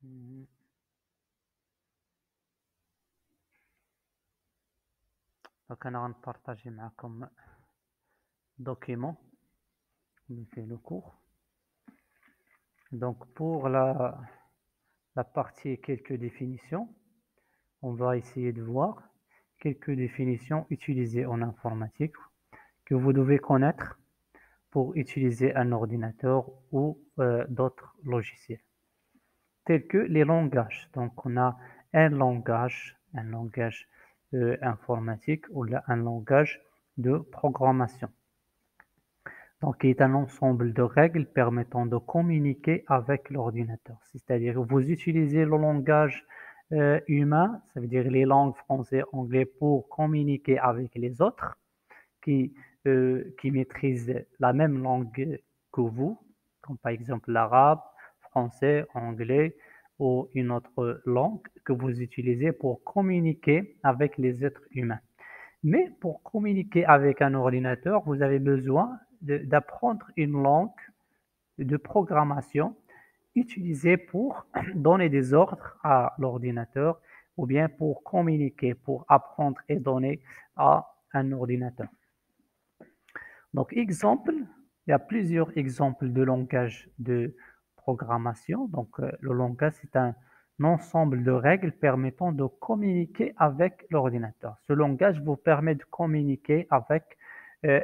مم. Donc, on va partager معكم document qui fait le cours. Donc, pour la partie quelques définitions, on va essayer de voir quelques définitions utilisées en informatique que vous devez connaître pour utiliser un ordinateur ou d'autres logiciels, tels que les langages. Donc, on a un langage informatique ou un langage de programmation. Donc, il est un ensemble de règles permettant de communiquer avec l'ordinateur. C'est-à-dire que vous utilisez le langage humain, ça veut dire les langues français, anglais, pour communiquer avec les autres qui maîtrisent la même langue que vous, comme par exemple l'arabe, français, anglais ou une autre langue que vous utilisez pour communiquer avec les êtres humains. Mais pour communiquer avec un ordinateur, vous avez besoin d'apprendre une langue de programmation utilisée pour donner des ordres à l'ordinateur ou bien pour communiquer, pour apprendre et donner à un ordinateur. Donc, exemple, il y a plusieurs exemples de langage de programmation. Donc, le langage, c'est un ensemble de règles permettant de communiquer avec l'ordinateur. Ce langage vous permet de communiquer avec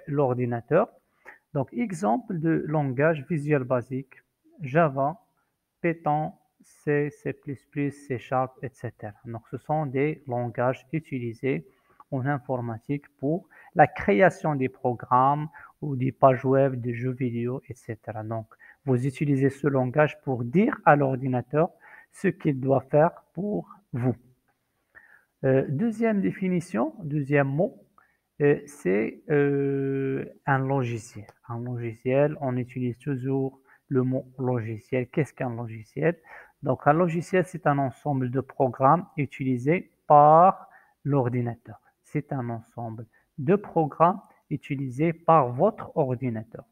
l'ordinateur. Donc, exemple de langage Visual Basic, Java, Python, C, C++, C Sharp, etc. Donc, ce sont des langages utilisés en informatique pour la création des programmes ou des pages web, des jeux vidéo, etc. Donc, vous utilisez ce langage pour dire à l'ordinateur ce qu'il doit faire pour vous. Deuxième définition, deuxième mot, c'est un logiciel. Un logiciel, on utilise toujours le mot logiciel. Qu'est-ce qu'un logiciel? Donc, un logiciel, c'est un ensemble de programmes utilisés par l'ordinateur. C'est un ensemble de programmes utilisés par votre ordinateur,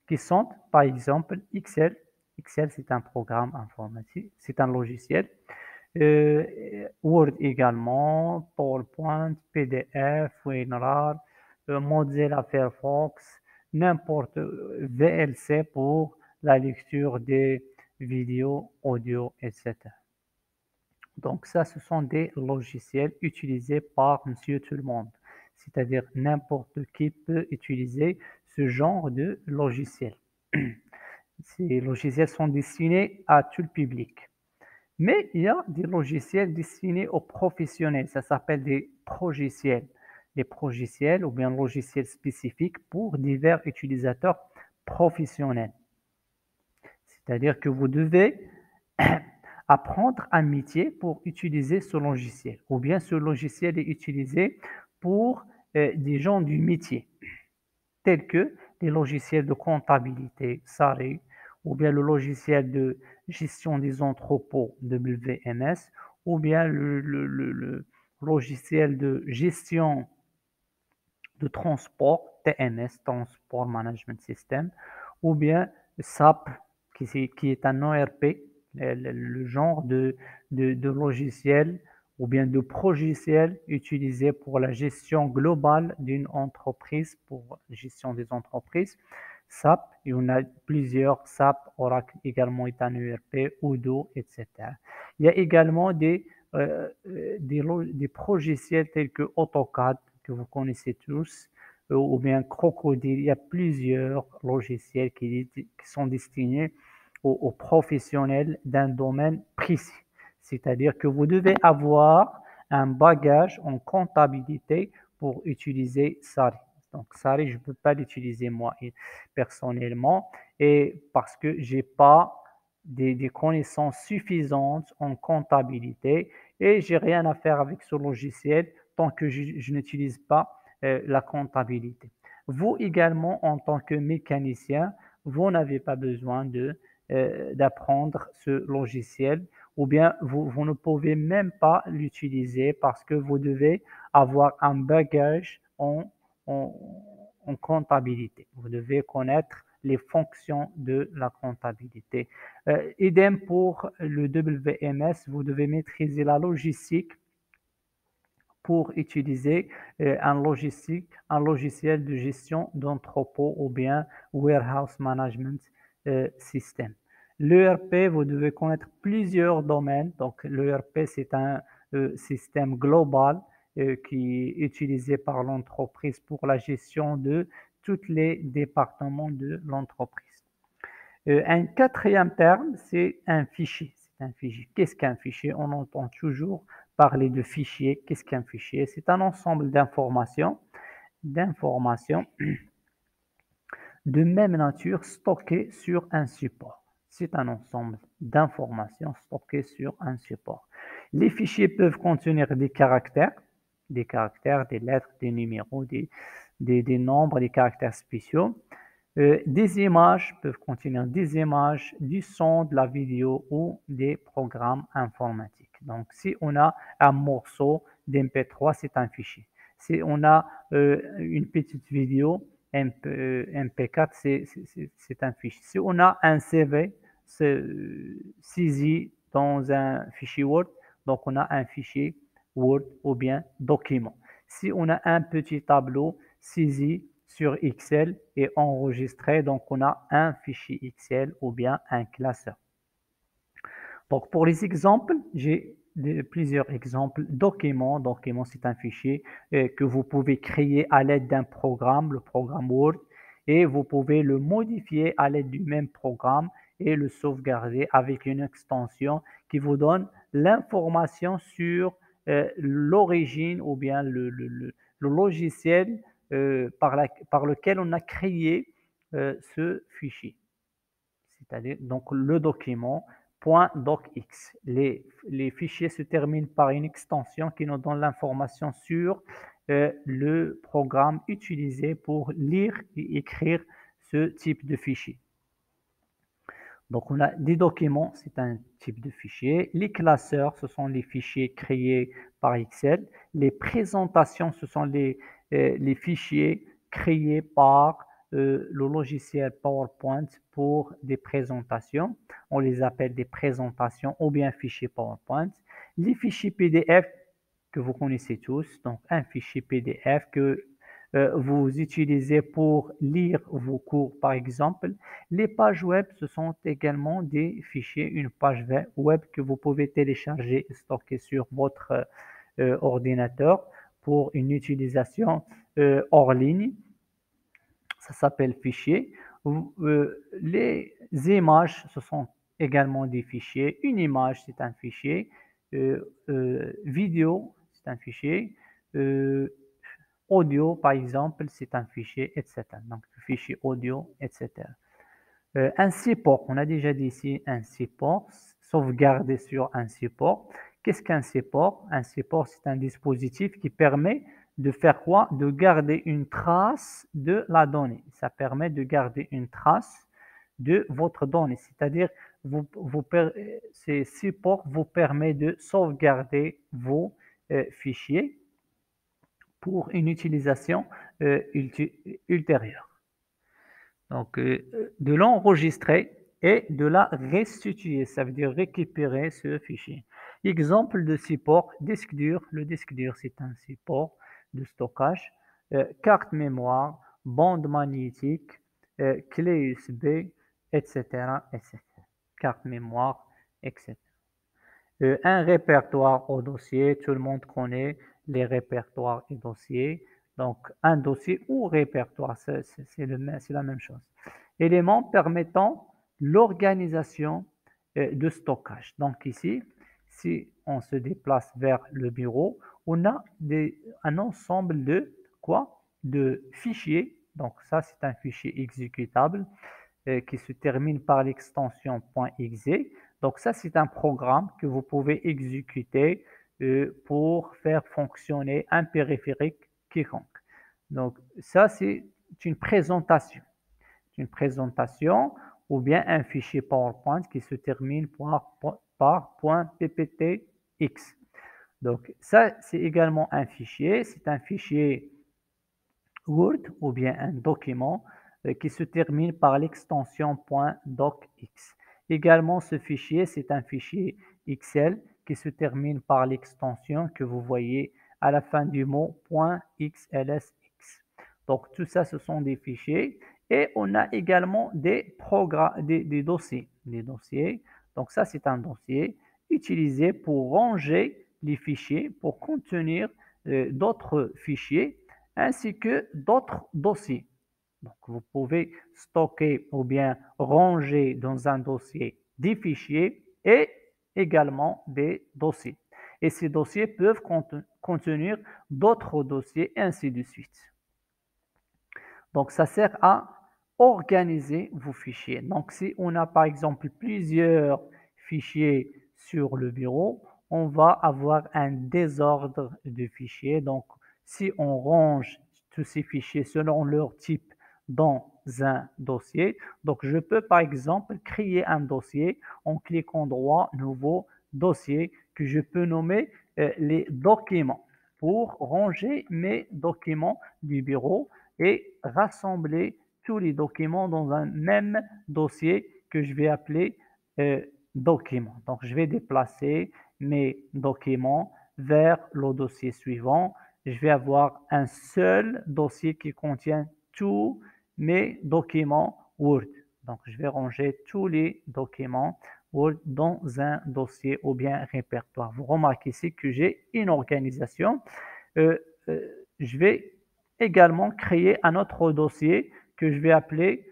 qui sont, par exemple, Excel. Excel, c'est un programme informatique, c'est un logiciel. Word également, PowerPoint, PDF, WinRAR, Mozilla Firefox, n'importe VLC pour la lecture des vidéos, audio, etc. Donc ça, ce sont des logiciels utilisés par monsieur tout le monde. C'est-à-dire n'importe qui peut utiliser ce genre de logiciel. Ces logiciels sont destinés à tout le public. Mais il y a des logiciels destinés aux professionnels. Ça s'appelle des progiciels. Des progiciels ou bien logiciels spécifiques pour divers utilisateurs professionnels. C'est-à-dire que vous devez apprendre un métier pour utiliser ce logiciel. Ou bien ce logiciel est utilisé pour des gens du métier, tels que les logiciels de comptabilité, SARI, ou bien le logiciel de gestion des entrepôts, WMS, ou bien le logiciel de gestion de transport, TMS, Transport Management System, ou bien SAP, qui est un ERP, le genre de logiciel ou bien de progiciel utilisé pour la gestion globale d'une entreprise, pour la gestion des entreprises. SAP, il y en a plusieurs, SAP, Oracle également est un ERP, Odoo, etc. Il y a également des progiciels tels que AutoCAD, que vous connaissez tous, ou bien Crocodile. Il y a plusieurs logiciels qui sont destinés aux professionnels d'un domaine précis. C'est-à-dire que vous devez avoir un bagage en comptabilité pour utiliser SARI. Donc SARI, je ne peux pas l'utiliser moi personnellement et parce que je n'ai pas des connaissances suffisantes en comptabilité et j'ai rien à faire avec ce logiciel tant que je n'utilise pas la comptabilité. Vous également, en tant que mécanicien, vous n'avez pas besoin d'apprendre ce logiciel ou bien vous ne pouvez même pas l'utiliser parce que vous devez avoir un bagage en comptabilité. Vous devez connaître les fonctions de la comptabilité. Idem pour le WMS, vous devez maîtriser la logistique pour utiliser un logiciel de gestion d'entrepôt ou bien Warehouse Management System. L'ERP, vous devez connaître plusieurs domaines. Donc, l'ERP, c'est un système global qui est utilisé par l'entreprise pour la gestion de tous les départements de l'entreprise. Un quatrième terme, c'est un fichier. C'est un fichier. Qu'est-ce qu'un fichier? On entend toujours parler de fichier. Qu'est-ce qu'un fichier? C'est un ensemble d'informations de même nature stockées sur un support. C'est un ensemble d'informations stockées sur un support. Les fichiers peuvent contenir des caractères, des lettres, des numéros, des nombres, des caractères spéciaux. Des images peuvent contenir des images, du son, de la vidéo ou des programmes informatiques. Donc, si on a un morceau d'MP3, c'est un fichier. Si on a une petite vidéo MP4, c'est un fichier. Si on a un CV saisi dans un fichier Word, donc on a un fichier Word ou bien document. Si on a un petit tableau saisi sur Excel et enregistré, donc on a un fichier Excel ou bien un classeur. Donc pour les exemples, j'ai plusieurs exemples. Document, c'est un fichier que vous pouvez créer à l'aide d'un programme, le programme Word, et vous pouvez le modifier à l'aide du même programme et le sauvegarder avec une extension qui vous donne l'information sur l'origine ou bien le logiciel par lequel on a créé ce fichier. C'est-à-dire donc le document .docx. Les fichiers se terminent par une extension qui nous donne l'information sur le programme utilisé pour lire et écrire ce type de fichier. Donc, on a des documents, c'est un type de fichier. Les classeurs, ce sont les fichiers créés par Excel. Les présentations, ce sont les fichiers créés par le logiciel PowerPoint pour des présentations. On les appelle des présentations ou bien fichiers PowerPoint. Les fichiers PDF que vous connaissez tous, donc un fichier PDF que vous utilisez pour lire vos cours, par exemple. Les pages web, ce sont également des fichiers, une page web que vous pouvez télécharger et stocker sur votre ordinateur pour une utilisation hors ligne. Ça s'appelle fichier. Les images, ce sont également des fichiers. Une image, c'est un fichier. Vidéo, c'est un fichier. Audio, par exemple, c'est un fichier, etc. Donc, fichier audio, etc. Un support, on a déjà dit ici un support, sauvegarder sur un support. Qu'est-ce qu'un support? Un support, c'est un dispositif qui permet de faire quoi? De garder une trace de la donnée. Ça permet de garder une trace de votre donnée. C'est-à-dire, ces supports vous permettent de sauvegarder vos fichiers pour une utilisation ultérieure. Donc, de l'enregistrer et de la restituer, ça veut dire récupérer ce fichier. Exemple de support, disque dur. Le disque dur, c'est un support de stockage. Carte mémoire, bande magnétique, clé USB, etc., etc. Carte mémoire, etc. Un répertoire au dossier, tout le monde connaît les répertoires et dossiers. Donc, un dossier ou répertoire, c'est la même chose. Éléments permettant l'organisation de stockage. Donc ici, si on se déplace vers le bureau, on a un ensemble de quoi? De fichiers. Donc ça, c'est un fichier exécutable qui se termine par l'extension .exe. Donc ça, c'est un programme que vous pouvez exécuter pour faire fonctionner un périphérique quiconque. Donc ça, c'est une présentation. Une présentation ou bien un fichier PowerPoint qui se termine par .pptx. Donc ça, c'est également un fichier. C'est un fichier Word ou bien un document qui se termine par l'extension .docx. Également, ce fichier, c'est un fichier Excel qui se termine par l'extension que vous voyez à la fin du mot .xlsx. Donc, tout ça, ce sont des fichiers. Et on a également des dossiers. Des dossiers. Donc, ça, c'est un dossier utilisé pour ranger les fichiers, pour contenir d'autres fichiers, ainsi que d'autres dossiers. Donc, vous pouvez stocker ou bien ranger dans un dossier des fichiers et également des dossiers. Et ces dossiers peuvent contenir d'autres dossiers, ainsi de suite. Donc, ça sert à organiser vos fichiers. Donc, si on a par exemple plusieurs fichiers sur le bureau, on va avoir un désordre de fichiers. Donc, si on range tous ces fichiers selon leur type dans un dossier, donc je peux par exemple créer un dossier en cliquant droit, nouveau dossier que je peux nommer les documents pour ranger mes documents du bureau et rassembler tous les documents dans un même dossier que je vais appeler documents. Donc, je vais déplacer mes documents vers le dossier suivant. Je vais avoir un seul dossier qui contient tous mes documents Word. Donc, je vais ranger tous les documents Word dans un dossier ou bien répertoire. Vous remarquez ici que j'ai une organisation. Je vais également créer un autre dossier que je vais appeler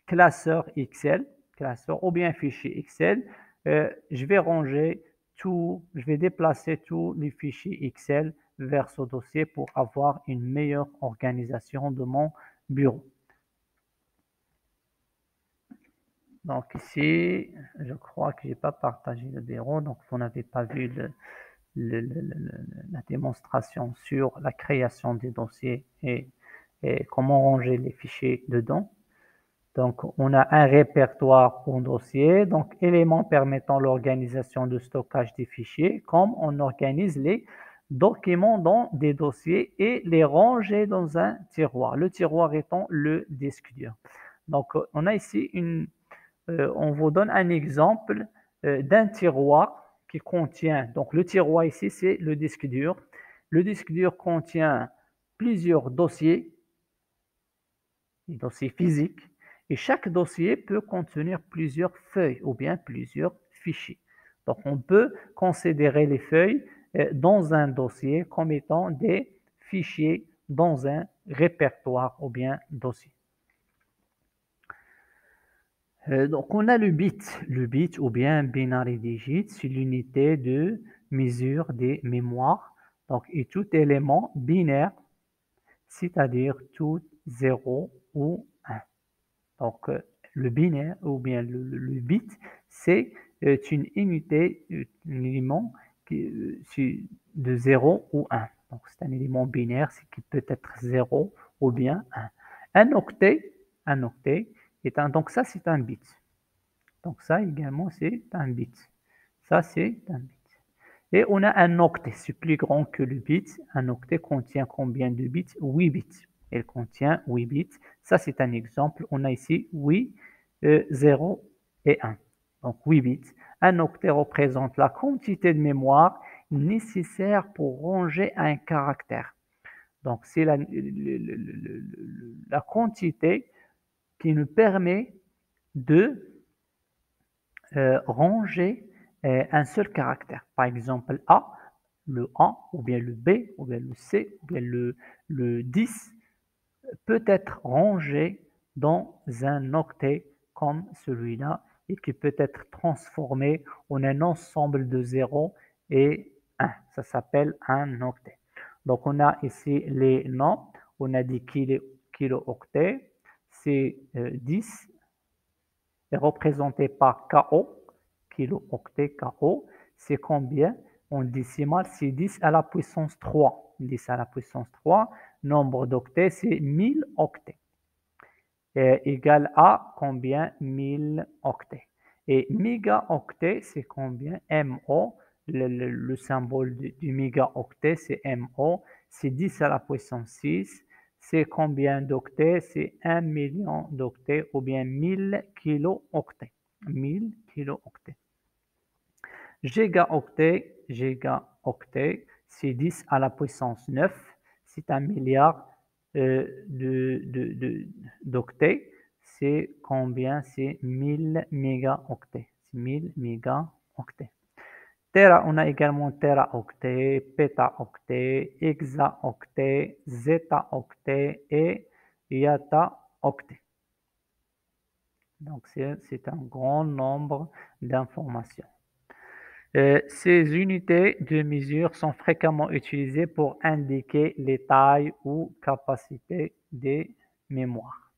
classeur Excel, classeur ou bien fichier Excel. Je vais ranger tout, je vais déplacer tous les fichiers Excel vers ce dossier pour avoir une meilleure organisation de mon bureau. Donc ici, je crois que je n'ai pas partagé le bureau, donc vous n'avez pas vu la démonstration sur la création des dossiers et comment ranger les fichiers dedans. Donc, on a un répertoire pour dossier, donc éléments permettant l'organisation de stockage des fichiers, comme on organise les documents dans des dossiers et les ranger dans un tiroir. Le tiroir étant le disque dur. Donc, on a ici on vous donne un exemple d'un tiroir qui contient, donc le tiroir ici, c'est le disque dur. Le disque dur contient plusieurs dossiers, des dossiers physiques, et chaque dossier peut contenir plusieurs feuilles ou bien plusieurs fichiers. Donc, on peut considérer les feuilles dans un dossier comme étant des fichiers dans un répertoire ou bien dossier. Donc, on a le bit ou bien binary digit, c'est l'unité de mesure des mémoires. Donc, et tout élément binaire, c'est-à-dire tout 0 ou 1. Donc, le binaire ou bien le bit, c'est une unité, un élément de 0 ou 1. Donc, c'est un élément binaire, c'est qui peut être 0 ou bien 1. Un octet donc ça, c'est un bit. Donc, ça également, c'est un bit. Ça, c'est un bit. Et on a un octet, c'est plus grand que le bit. Un octet contient combien de bits? 8 bits. Elle contient 8 bits. Ça, c'est un exemple. On a ici 8, 0 et 1. Donc, 8 bits. Un octet représente la quantité de mémoire nécessaire pour ranger un caractère. Donc, c'est la quantité qui nous permet de ranger un seul caractère. Par exemple, A, le A, ou bien le B, ou bien le C, ou bien le 10 peut être rangé dans un octet comme celui-là et qui peut être transformé en un ensemble de 0 et 1. Ça s'appelle un octet. Donc, on a ici les noms. On a dit kilo-octet. C'est 10 est représenté par KO, kilo-octet KO. C'est combien? En décimal, c'est 10 à la puissance 3. 10 à la puissance 3. Nombre d'octets, c'est 1000 octets. Égal à combien? 1000 octets. Et mégaoctet, c'est combien? MO. Le symbole du mégaoctet, c'est MO. C'est 10 à la puissance 6. c'est combien d'octets? C'est 1 million d'octets ou bien 1000 kilo-octets. 1000 kilo-octets. Gigaoctet, c'est 10 à la puissance 9. C'est 1 milliard d'octets. C'est combien? C'est 1000 mégaoctets. C'est 1000 mégaoctets. On a également téraoctet, pétaoctet, hexaoctet, zétaoctet et yataoctet. Donc, c'est un grand nombre d'informations. Ces unités de mesure sont fréquemment utilisées pour indiquer les tailles ou capacités des mémoires.